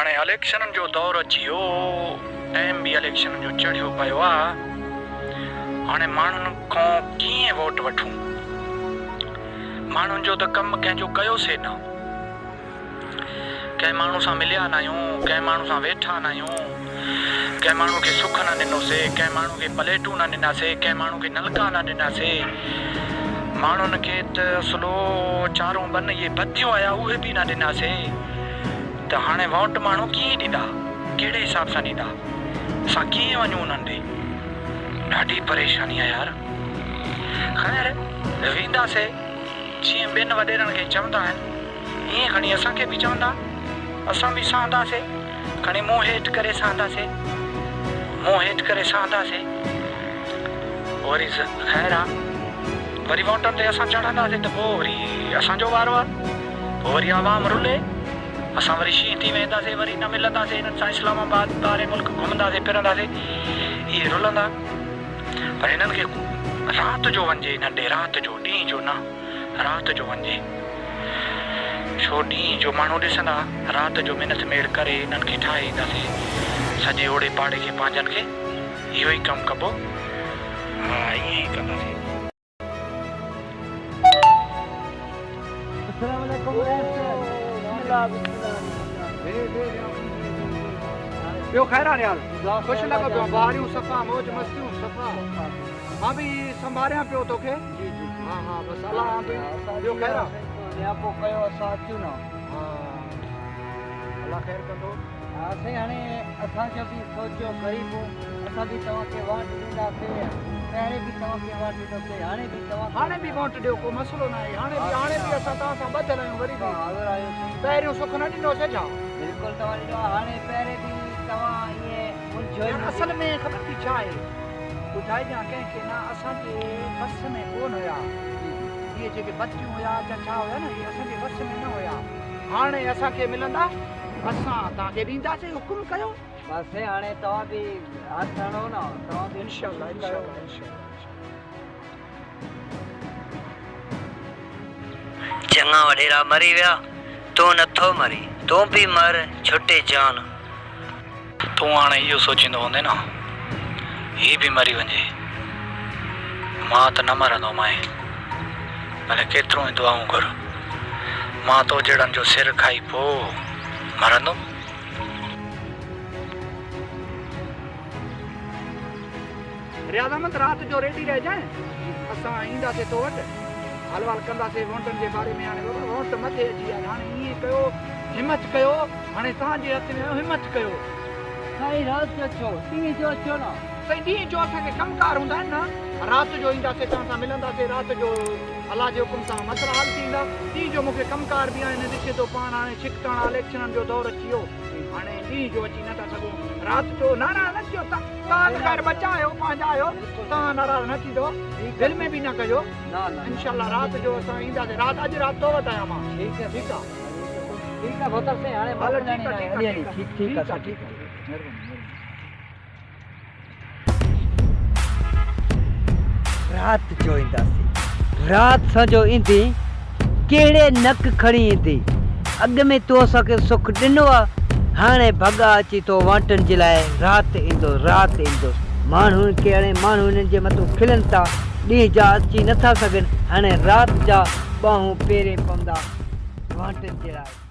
हाणे इलेक्शन जो दौर अची वियो, टाइम भी इलेक्शन जो चढ़ियो पियो आहे। हाणे माण्हुनि खां कीअं वोट वठूं? माण्हुनि जो त कमु कंहिंजो कयोसीं न, कंहिं माण्हू सां मिलिया न आहियूं, कंहिं माण्हू सां वेठा न आहियूं, कंहिं माण्हू खे सुख न ॾिनोसीं, कंहिं माण्हू खे प्लेटूं न ॾिनासीं, कंहिं माण्हू खे नलका न ॾिनासीं। माण्हुनि खे त असलो चारों बन इहे बतियूं आया उहे बि न ॾिनासीं। त हाणे वोट माण्हू कीअं ॾींदा, कहिड़े हिसाब सां ॾींदा? असां कीअं वञूं उन्हनि ॾे? ॾाढी परेशानी आहे यार। ख़ैर वेंदासीं जीअं ॿियनि वॾेरनि खे चवंदा आहिनि, ईअं खणी असांखे बि चवंदा, असां बि सहंदासीं, खणी मुंहुं हेठि करे सहंदासीं, मुंहुं हेठि करे सहंदासीं। वरी ख़ैर आहे, वरी वोटनि ते असां चढ़ंदासीं त पोइ वरी असांजो वारो आहे, पोइ वरी आवाम रुले, असां वरी शींहं थी वेंदासीं, वरी न मिलंदासीं हिननि सां, इस्लामाबाद ॿाहिरि मुल्क घुमंदासीं फिरंदासीं, इहे रुलंदा। पर हिननि खे राति जो वञे, हिननि ॾे राति जो, ॾींहं जो न, राति जो वञे। छो ॾींहं जो माण्हू ॾिसंदा, राति जो महिनत मेड़ करे हिननि खे ठाहे ईंदासीं, सॼे ओड़े पाड़े खे पंहिंजनि खे इहो ई कमु कबो। हा, ईअं ई कंदासीं। ॿियो ख़ैर आहे यार? ख़ुशि लॻो पियो, ॿारियूं सफ़ा, मौज मस्तियूं सफ़ा। मां बि संभालियां पियो तोखे। हा हा, बसि अलाह ॿियो ख़ैर आहे? पोइ कयो असां अचूं न। हा, अलाह ख़ैर कंदो। साईं हाणे असांजो बि सोचियो ग़रीबो, असां बि तव्हांखे वोट ॾींदासीं, पहिरें बि तव्हांखे वोट ॾींदासीं, हाणे बि वोट ॾियो, को मसइलो न आहे। हाणे बि असां तव्हां सां ॿधियल आहियूं, वरी बि पहिरियों सुख न ॾिनोसीं छा? बिल्कुलु तव्हां ॾिनो, हाणे पहिरें बि तव्हां ईअं असल में ख़बर थी छा आहे, ॿुधाइजां कंहिंखे न, असांजे बस में कोन हुया इहे जेके बतियूं हुया छा हुया न, इहे असांजे बस में न हुया। हाणे असांखे मिलंदा, असां तव्हांखे ॾींदासीं, हुकुम कयो। बसि हाणे तव्हां बि हथु हणो न, तव्हां बि इंशाअल्लाह चङा वॾेरा मरी विया, तूं नथो मरी, तूं बि मर छुटे जान। तूं हाणे इहो सोचींदो हूंदे न, हीअ बि मरी वञे, मां त न मरंदो माए, भले केतिरो ई दुआऊं कर, मां तो जहिड़नि जो सिर खाई पोइ मरंदुमि। रियाज़ अहमद, राति जो रेडी रहिजांइ, असां ईंदासीं तो वटि, हलवाल कंदासीं वोटनि जे बारे में। हाणे वोट मथे अची विया, हाणे ईअं कयो, हिमत कयो, हाणे तव्हांजे हथ में हिमत कयो। साईं राति जो अचो, ॾींहं जो अचो न। साईं ॾींहं जो असांखे कमकार हूंदा आहिनि न, राति जो ईंदासीं, तव्हां सां मिलंदासीं, राति जो अलाह जे हुकुम सां मसइला हल थींदा। ॾींहं जो मूंखे कमकार बि आहिनि, ॾिसे थो पाण हाणे छिकताण इलेक्शननि जो दौर अची वियो, हाणे ॾींहं जो अची नथा सघूं, राति जो नाराज़ न थियो। तव्हां त ख़ैर बचा आहियो, पंहिंजा आहियो, तव्हां नाराज़ न थींदो, दिलि में बि न कजो। इंशाअल्लाह राति जो असां ईंदासीं, अॼु राति तो वटि आहियां मां। ठीकु आहे, ठीकु आहे, ठीकु आहे भोतर साईं, हाणे ठीकु आहे, ठीकु आहे, ठीकु आहे। राति जो ईंदासीं, राति सां जो ईंदी, कहिड़े नक खणी ईंदी? अॻु में तो असांखे सुख ॾिनो आहे, हाणे भॻा अची तो वाटनि जे लाइ राति ईंदो, राति ईंदो। माण्हुनि खे हाणे माण्हू हिननि जे मथां खिलनि था, ॾींहं जा अची नथा सघनि, हाणे राति जा ॿाहूं पेरे पवंदा वाटनि जे लाइ।